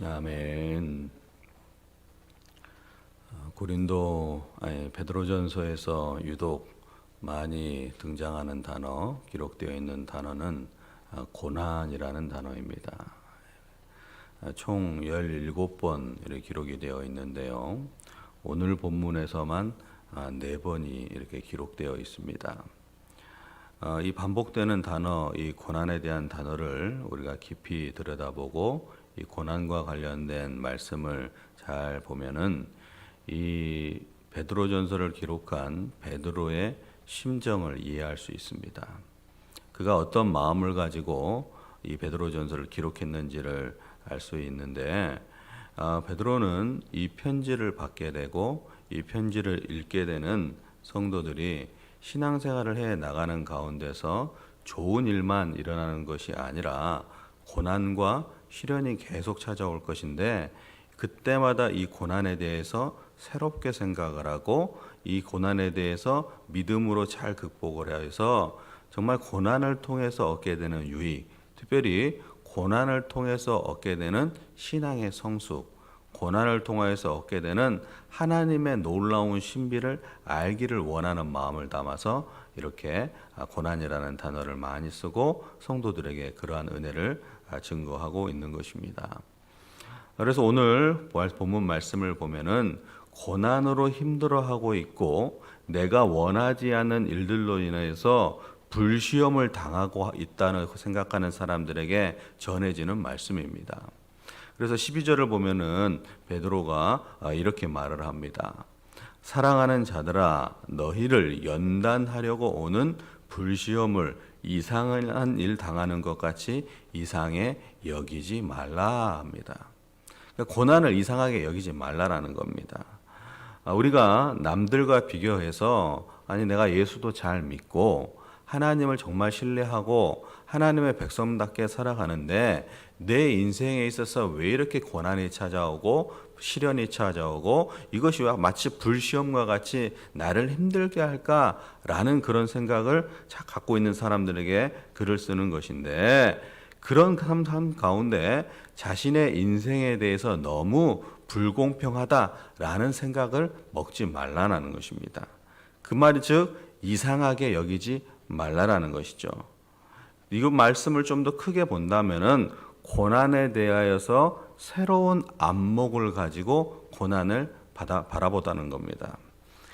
아멘. 베드로전서에서 유독 많이 등장하는 단어, 기록되어 있는 단어는 고난이라는 단어입니다. 총 17번 이렇게 기록이 되어 있는데요. 오늘 본문에서만 4번이 이렇게 기록되어 있습니다. 이 반복되는 단어, 이 고난에 대한 단어를 우리가 깊이 들여다보고 이 고난과 관련된 말씀을 잘 보면은 이 베드로전서를 기록한 베드로의 심정을 이해할 수 있습니다. 그가 어떤 마음을 가지고 이 베드로전서를 기록했는지를 알 수 있는데, 베드로는 이 편지를 받게 되고 이 편지를 읽게 되는 성도들이 신앙생활을 해 나가는 가운데서 좋은 일만 일어나는 것이 아니라 고난과 시련이 계속 찾아올 것인데, 그때마다 이 고난에 대해서 새롭게 생각을 하고 이 고난에 대해서 믿음으로 잘 극복을 해서 정말 고난을 통해서 얻게 되는 유익, 특별히 고난을 통해서 얻게 되는 신앙의 성숙, 고난을 통해서 얻게 되는 하나님의 놀라운 신비를 알기를 원하는 마음을 담아서 이렇게 고난이라는 단어를 많이 쓰고 성도들에게 그러한 은혜를 증거하고 있는 것입니다. 그래서 오늘 본문 말씀을 보면은 고난으로 힘들어하고 있고 내가 원하지 않는 일들로 인해서 불시험을 당하고 있다는 생각하는 사람들에게 전해지는 말씀입니다. 그래서 12절을 보면은 베드로가 이렇게 말을 합니다. 사랑하는 자들아, 너희를 연단하려고 오는 불시험을 이상한 일 당하는 것 같이 이상해 여기지 말라 합니다. 그러니까 고난을 이상하게 여기지 말라라는 겁니다. 우리가 남들과 비교해서 내가 예수도 잘 믿고 하나님을 정말 신뢰하고 하나님의 백성답게 살아가는데 내 인생에 있어서 왜 이렇게 고난이 찾아오고 시련이 찾아오고 이것이 마치 불시험과 같이 나를 힘들게 할까라는 그런 생각을 갖고 있는 사람들에게 글을 쓰는 것인데, 그런 삶 가운데 자신의 인생에 대해서 너무 불공평하다라는 생각을 먹지 말라는 것입니다. 그 말이 즉 이상하게 여기지 말라라는 것이죠. 이거 말씀을 좀 더 크게 본다면은 고난에 대하여서 새로운 안목을 가지고 고난을 바라보다는 겁니다.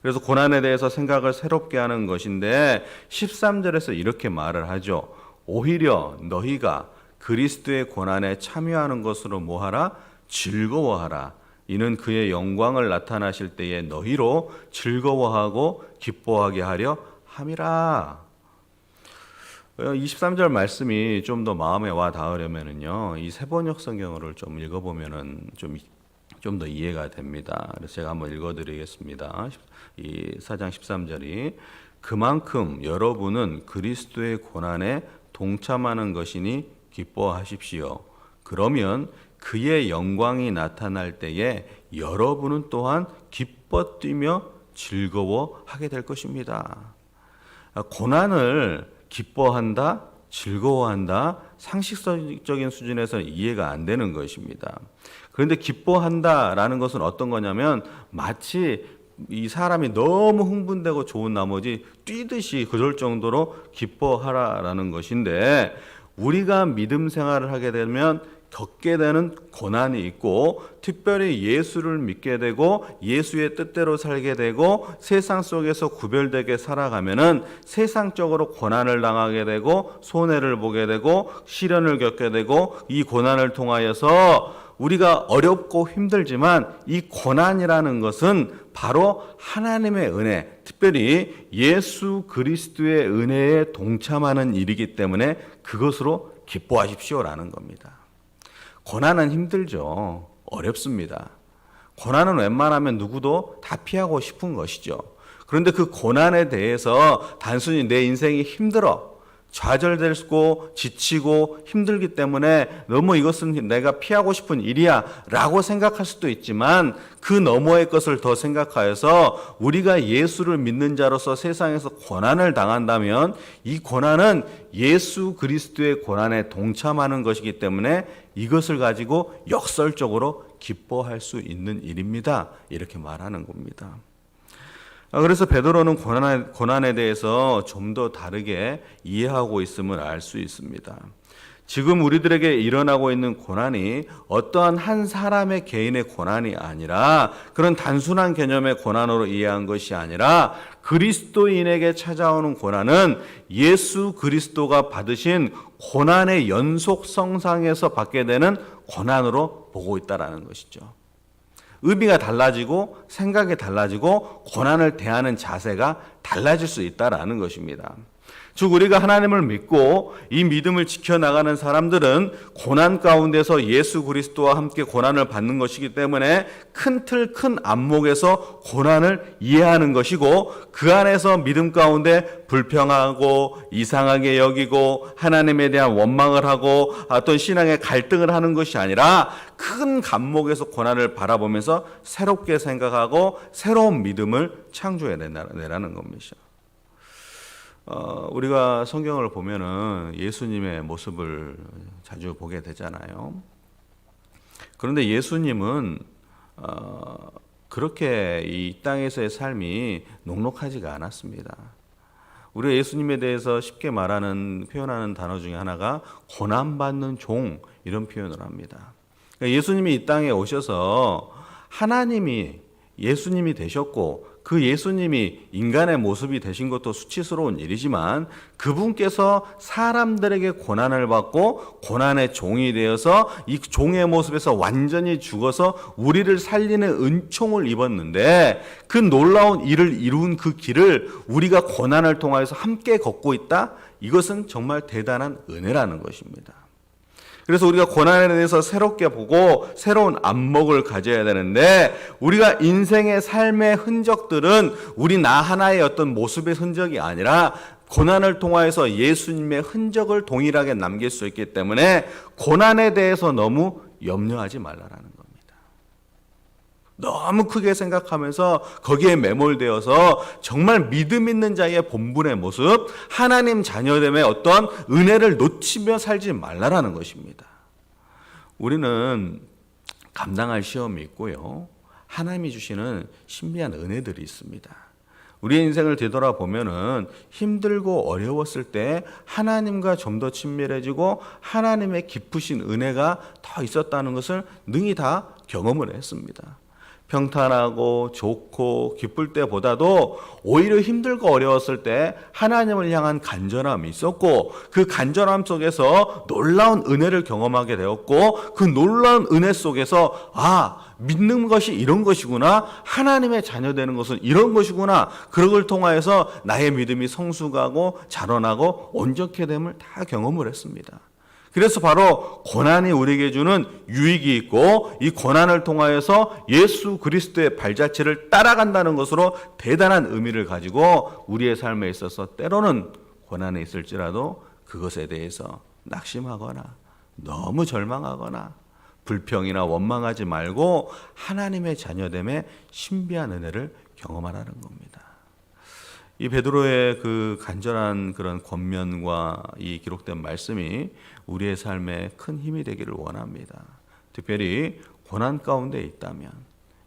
그래서 고난에 대해서 생각을 새롭게 하는 것인데 13절에서 이렇게 말을 하죠. 오히려 너희가 그리스도의 고난에 참여하는 것으로 뭐하라? 즐거워하라. 이는 그의 영광을 나타나실 때에 너희로 즐거워하고 기뻐하게 하려 함이라. 23절 말씀이 좀 더 마음에 와 닿으려면은요, 이 세번역 성경을 좀 읽어보면은 좀 더 이해가 됩니다. 그래서 제가 한번 읽어드리겠습니다. 이 4장 13절이 그만큼 여러분은 그리스도의 고난에 동참하는 것이니 기뻐하십시오. 그러면 그의 영광이 나타날 때에 여러분은 또한 기뻐 뛰며 즐거워하게 될 것입니다. 고난을 기뻐한다, 즐거워한다, 상식적인 수준에서는 이해가 안 되는 것입니다. 그런데 기뻐한다라는 것은 어떤 거냐면 마치 이 사람이 너무 흥분되고 좋은 나머지 뛰듯이 그럴 정도로 기뻐하라라는 것인데, 우리가 믿음 생활을 하게 되면 겪게 되는 고난이 있고 특별히 예수를 믿게 되고 예수의 뜻대로 살게 되고 세상 속에서 구별되게 살아가면은 세상적으로 고난을 당하게 되고 손해를 보게 되고 시련을 겪게 되고, 이 고난을 통하여서 우리가 어렵고 힘들지만 이 고난이라는 것은 바로 하나님의 은혜, 특별히 예수 그리스도의 은혜에 동참하는 일이기 때문에 그것으로 기뻐하십시오라는 겁니다. 고난은 힘들죠. 어렵습니다. 고난은 웬만하면 누구도 다 피하고 싶은 것이죠. 그런데 그 고난에 대해서 단순히 내 인생이 힘들어, 좌절되고 지치고 힘들기 때문에 너무 이것은 내가 피하고 싶은 일이야 라고 생각할 수도 있지만, 그 너머의 것을 더 생각하여서 우리가 예수를 믿는 자로서 세상에서 고난을 당한다면 이 고난은 예수 그리스도의 고난에 동참하는 것이기 때문에 이것을 가지고 역설적으로 기뻐할 수 있는 일입니다. 이렇게 말하는 겁니다. 그래서 베드로는 고난에 대해서 좀 더 다르게 이해하고 있음을 알 수 있습니다. 지금 우리들에게 일어나고 있는 고난이 어떠한 한 사람의 개인의 고난이 아니라, 그런 단순한 개념의 고난으로 이해한 것이 아니라, 그리스도인에게 찾아오는 고난은 예수 그리스도가 받으신 고난의 연속성상에서 받게 되는 고난으로 보고 있다는 것이죠. 의미가 달라지고 생각이 달라지고 고난을 대하는 자세가 달라질 수 있다는 것입니다. 즉, 우리가 하나님을 믿고 이 믿음을 지켜나가는 사람들은 고난 가운데서 예수 그리스도와 함께 고난을 받는 것이기 때문에 큰 틀, 큰 안목에서 고난을 이해하는 것이고, 그 안에서 믿음 가운데 불평하고 이상하게 여기고 하나님에 대한 원망을 하고 어떤 신앙의 갈등을 하는 것이 아니라, 큰 감목에서 고난을 바라보면서 새롭게 생각하고 새로운 믿음을 창조해내라는 겁니다. 우리가 성경을 보면은 예수님의 모습을 자주 보게 되잖아요. 그런데 예수님은 그렇게 이 땅에서의 삶이 녹록하지가 않았습니다. 우리가 예수님에 대해서 쉽게 표현하는 단어 중에 하나가 고난받는 종, 이런 표현을 합니다. 그러니까 예수님이 이 땅에 오셔서 하나님이 예수님이 되셨고, 그 예수님이 인간의 모습이 되신 것도 수치스러운 일이지만, 그분께서 사람들에게 고난을 받고 고난의 종이 되어서 이 종의 모습에서 완전히 죽어서 우리를 살리는 은총을 입었는데, 그 놀라운 일을 이룬 그 길을 우리가 고난을 통하여서 함께 걷고 있다? 이것은 정말 대단한 은혜라는 것입니다. 그래서 우리가 고난에 대해서 새롭게 보고 새로운 안목을 가져야 되는데, 우리가 인생의 삶의 흔적들은 우리 나 하나의 어떤 모습의 흔적이 아니라 고난을 통하여서 예수님의 흔적을 동일하게 남길 수 있기 때문에 고난에 대해서 너무 염려하지 말라라는 겁니다. 너무 크게 생각하면서 거기에 매몰되어서 정말 믿음 있는 자의 본분의 모습, 하나님 자녀됨의 어떤 은혜를 놓치며 살지 말라라는 것입니다. 우리는 감당할 시험이 있고요, 하나님이 주시는 신비한 은혜들이 있습니다. 우리의 인생을 되돌아보면은 힘들고 어려웠을 때 하나님과 좀 더 친밀해지고 하나님의 깊으신 은혜가 더 있었다는 것을 능히 다 경험을 했습니다. 평탄하고 좋고 기쁠 때보다도 오히려 힘들고 어려웠을 때 하나님을 향한 간절함이 있었고, 그 간절함 속에서 놀라운 은혜를 경험하게 되었고, 그 놀라운 은혜 속에서 믿는 것이 이런 것이구나, 하나님의 자녀 되는 것은 이런 것이구나, 그걸 통하여서 나의 믿음이 성숙하고 자라나고 온전케 됨을 다 경험을 했습니다. 그래서 바로 고난이 우리에게 주는 유익이 있고, 이 고난을 통하여서 예수 그리스도의 발자취를 따라간다는 것으로 대단한 의미를 가지고 우리의 삶에 있어서 때로는 고난이 있을지라도 그것에 대해서 낙심하거나 너무 절망하거나 불평이나 원망하지 말고 하나님의 자녀됨의 신비한 은혜를 경험하라는 겁니다. 이 베드로의 그 간절한 그런 권면과 이 기록된 말씀이 우리의 삶에 큰 힘이 되기를 원합니다. 특별히 고난 가운데 있다면,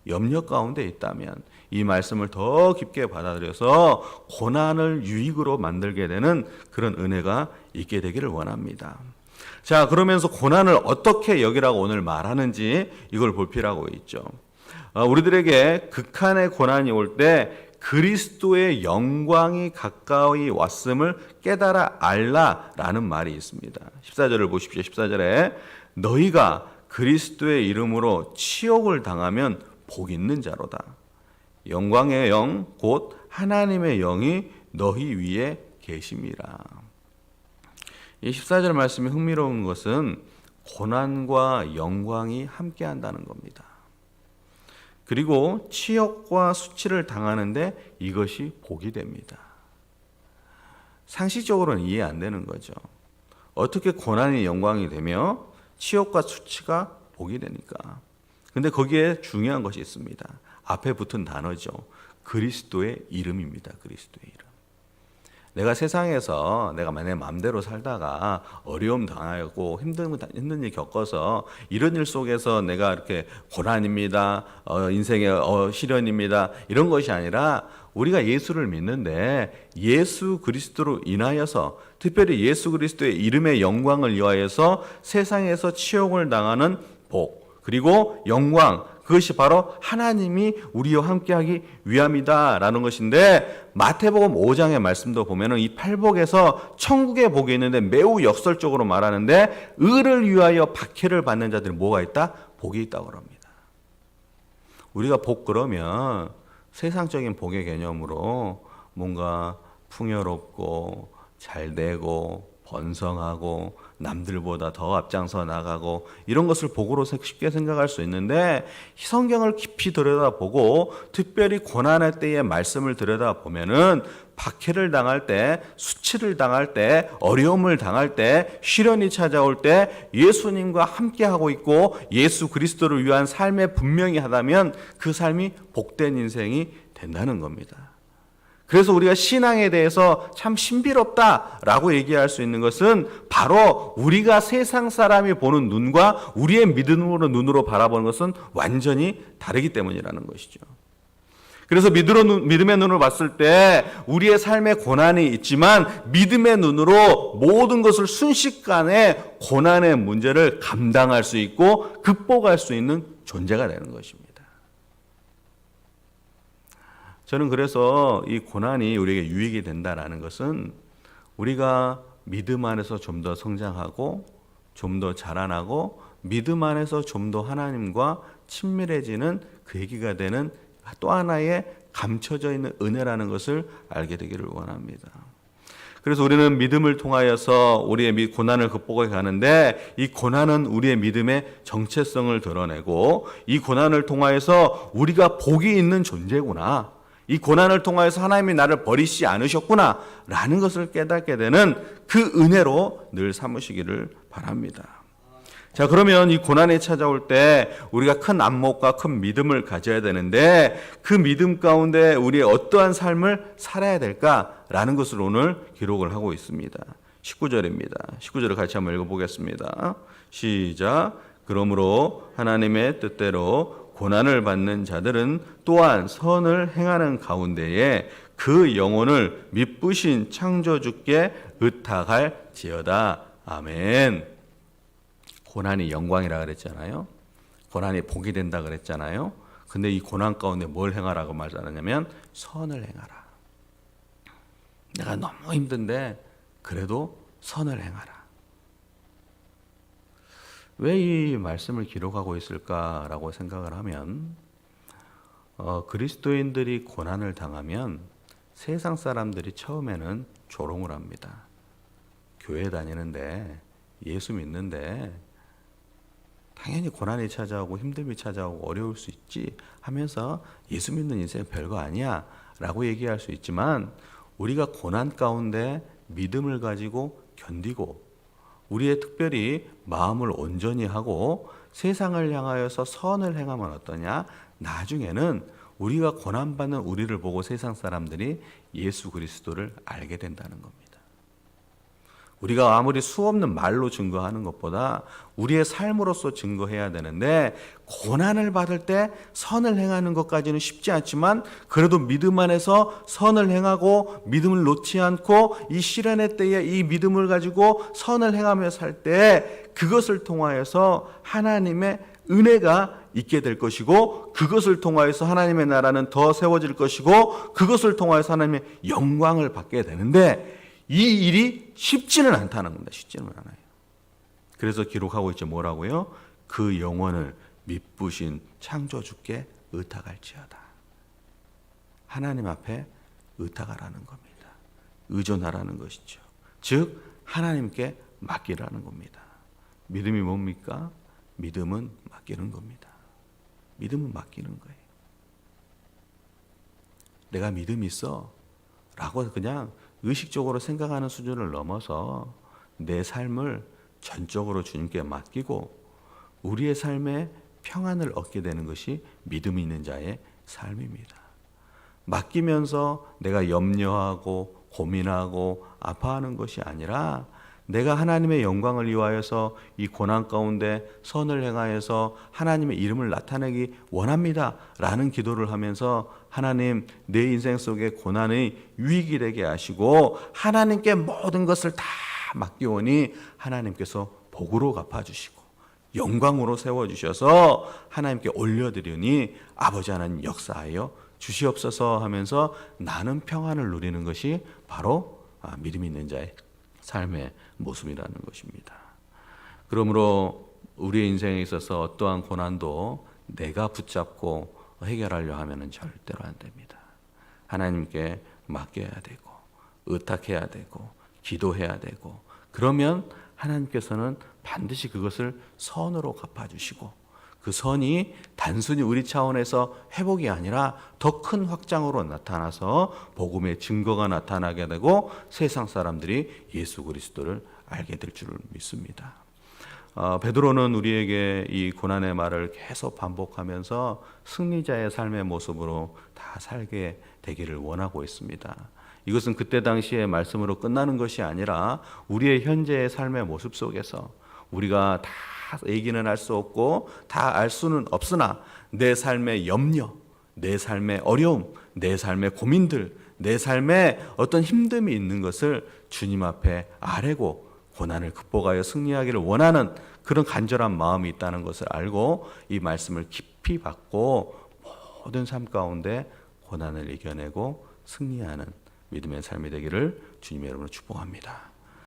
염려 가운데 있다면 이 말씀을 더 깊게 받아들여서 고난을 유익으로 만들게 되는 그런 은혜가 있게 되기를 원합니다. 자, 그러면서 고난을 어떻게 여기라고 오늘 말하는지 이걸 볼 필요가 있죠. 우리들에게 극한의 고난이 올 때 그리스도의 영광이 가까이 왔음을 깨달아 알라라는 말이 있습니다. 14절을 보십시오. 14절에 너희가 그리스도의 이름으로 치욕을 당하면 복 있는 자로다. 영광의 영 곧 하나님의 영이 너희 위에 계심이라. 이 14절 말씀이 흥미로운 것은 고난과 영광이 함께한다는 겁니다. 그리고 치욕과 수치를 당하는데 이것이 복이 됩니다. 상식적으로는 이해 안 되는 거죠. 어떻게 고난이 영광이 되며 치욕과 수치가 복이 되니까. 근데 거기에 중요한 것이 있습니다. 앞에 붙은 단어죠. 그리스도의 이름입니다. 그리스도의 이름. 내가 세상에서 내가 만약에 마음대로 살다가 어려움 당하고 힘든 일 겪어서 이런 일 속에서 내가 이렇게 고난입니다. 인생의 시련입니다. 이런 것이 아니라 우리가 예수를 믿는데 예수 그리스도로 인하여서 특별히 예수 그리스도의 이름의 영광을 위하여서 세상에서 치욕을 당하는 복 그리고 영광 그것이 바로 하나님이 우리와 함께하기 위함이다라는 것인데 마태복음 5장의 말씀도 보면은 이 팔복에서 천국의 복이 있는데 매우 역설적으로 말하는데 의를 위하여 박해를 받는 자들이 뭐가 있다? 복이 있다고 합니다. 우리가 복 그러면 세상적인 복의 개념으로 뭔가 풍요롭고 잘되고 번성하고 남들보다 더 앞장서 나가고 이런 것을 복으로 쉽게 생각할 수 있는데 성경을 깊이 들여다보고 특별히 고난의 때의 말씀을 들여다보면은 박해를 당할 때, 수치를 당할 때, 어려움을 당할 때, 시련이 찾아올 때 예수님과 함께하고 있고 예수 그리스도를 위한 삶에 분명히 하다면 그 삶이 복된 인생이 된다는 겁니다. 그래서 우리가 신앙에 대해서 참 신비롭다라고 얘기할 수 있는 것은 바로 우리가 세상 사람이 보는 눈과 우리의 눈으로 바라보는 것은 완전히 다르기 때문이라는 것이죠. 그래서 믿음의 눈으로 봤을 때 우리의 삶에 고난이 있지만 믿음의 눈으로 모든 것을 순식간에 고난의 문제를 감당할 수 있고 극복할 수 있는 존재가 되는 것입니다. 저는 그래서 이 고난이 우리에게 유익이 된다는 것은 우리가 믿음 안에서 좀 더 성장하고 좀 더 자라나고 믿음 안에서 좀 더 하나님과 친밀해지는 그 계기가 되는 또 하나의 감춰져 있는 은혜라는 것을 알게 되기를 원합니다. 그래서 우리는 믿음을 통하여서 우리의 고난을 극복해 가는데 이 고난은 우리의 믿음의 정체성을 드러내고 이 고난을 통하여서 우리가 복이 있는 존재구나. 이 고난을 통하여서 하나님이 나를 버리시지 않으셨구나 라는 것을 깨닫게 되는 그 은혜로 늘 삼으시기를 바랍니다. 자, 그러면 이 고난이 찾아올 때 우리가 큰 안목과 큰 믿음을 가져야 되는데 그 믿음 가운데 우리의 어떠한 삶을 살아야 될까라는 것을 오늘 기록을 하고 있습니다. 19절입니다. 19절을 같이 한번 읽어보겠습니다. 시작. 그러므로 하나님의 뜻대로 고난을 받는 자들은 또한 선을 행하는 가운데에 그 영혼을 미쁘신 창조주께 의탁할지어다. 아멘. 고난이 영광이라 그랬잖아요. 고난이 복이 된다 그랬잖아요. 근데 이 고난 가운데 뭘 행하라고 말하냐면 선을 행하라. 내가 너무 힘든데 그래도 선을 행하라. 왜 이 말씀을 기록하고 있을까라고 생각을 하면 그리스도인들이 고난을 당하면 세상 사람들이 처음에는 조롱을 합니다. 교회 다니는데 예수 믿는데 당연히 고난이 찾아오고 힘듦이 찾아오고 어려울 수 있지 하면서 예수 믿는 인생 별거 아니야 라고 얘기할 수 있지만 우리가 고난 가운데 믿음을 가지고 견디고 우리의 특별히 마음을 온전히 하고 세상을 향하여서 선을 행하면 어떠냐? 나중에는 우리가 고난받는 우리를 보고 세상 사람들이 예수 그리스도를 알게 된다는 겁니다. 우리가 아무리 수없는 말로 증거하는 것보다 우리의 삶으로서 증거해야 되는데 고난을 받을 때 선을 행하는 것까지는 쉽지 않지만 그래도 믿음 안에서 선을 행하고 믿음을 놓지 않고 이 시련의 때에 이 믿음을 가지고 선을 행하며 살 때 그것을 통하여서 하나님의 은혜가 있게 될 것이고 그것을 통하여서 하나님의 나라는 더 세워질 것이고 그것을 통하여서 하나님의 영광을 받게 되는데 이 일이 쉽지는 않다는 겁니다. 쉽지는 않아요. 그래서 기록하고 있죠. 뭐라고요? 그 영혼을 미쁘신 창조주께 의탁할지어다. 하나님 앞에 의탁하라는 겁니다. 의존하라는 것이죠. 즉 하나님께 맡기라는 겁니다. 믿음이 뭡니까? 믿음은 맡기는 겁니다. 믿음은 맡기는 거예요. 내가 믿음이 있어 라고 그냥 의식적으로 생각하는 수준을 넘어서 내 삶을 전적으로 주님께 맡기고 우리의 삶에 평안을 얻게 되는 것이 믿음 있는 자의 삶입니다. 맡기면서 내가 염려하고 고민하고 아파하는 것이 아니라 내가 하나님의 영광을 위하여서 이 고난 가운데 선을 행하여서 하나님의 이름을 나타내기 원합니다 라는 기도를 하면서 하나님, 내 인생 속에 고난의 유익이 되게 하시고 하나님께 모든 것을 다 맡기오니 하나님께서 복으로 갚아주시고 영광으로 세워주셔서 하나님께 올려드리니 아버지 하나님 역사하여 주시옵소서 하면서 나는 평안을 누리는 것이 바로 믿음 있는 자의 삶의 모습이라는 것입니다. 그러므로 우리의 인생에 있어서 어떠한 고난도 내가 붙잡고 해결하려 하면 절대로 안 됩니다. 하나님께 맡겨야 되고 의탁해야 되고 기도해야 되고 그러면 하나님께서는 반드시 그것을 선으로 갚아주시고 그 선이 단순히 우리 차원에서 회복이 아니라 더 큰 확장으로 나타나서 복음의 증거가 나타나게 되고 세상 사람들이 예수 그리스도를 알게 될 줄을 믿습니다. 베드로는 우리에게 이 고난의 말을 계속 반복하면서 승리자의 삶의 모습으로 다 살게 되기를 원하고 있습니다. 이것은 그때 당시의 말씀으로 끝나는 것이 아니라 우리의 현재의 삶의 모습 속에서 우리가 다 얘기는 할 수 없고 다 알 수는 없으나 내 삶의 염려, 내 삶의 어려움, 내 삶의 고민들, 내 삶에 어떤 힘듦이 있는 것을 주님 앞에 아뢰고 고난을 극복하여 승리하기를 원하는 그런 간절한 마음이 있다는 것을 알고 이 말씀을 깊이 받고 모든 삶 가운데 고난을 이겨내고 승리하는 믿음의 삶이 되기를 주님의 이름으로 축복합니다.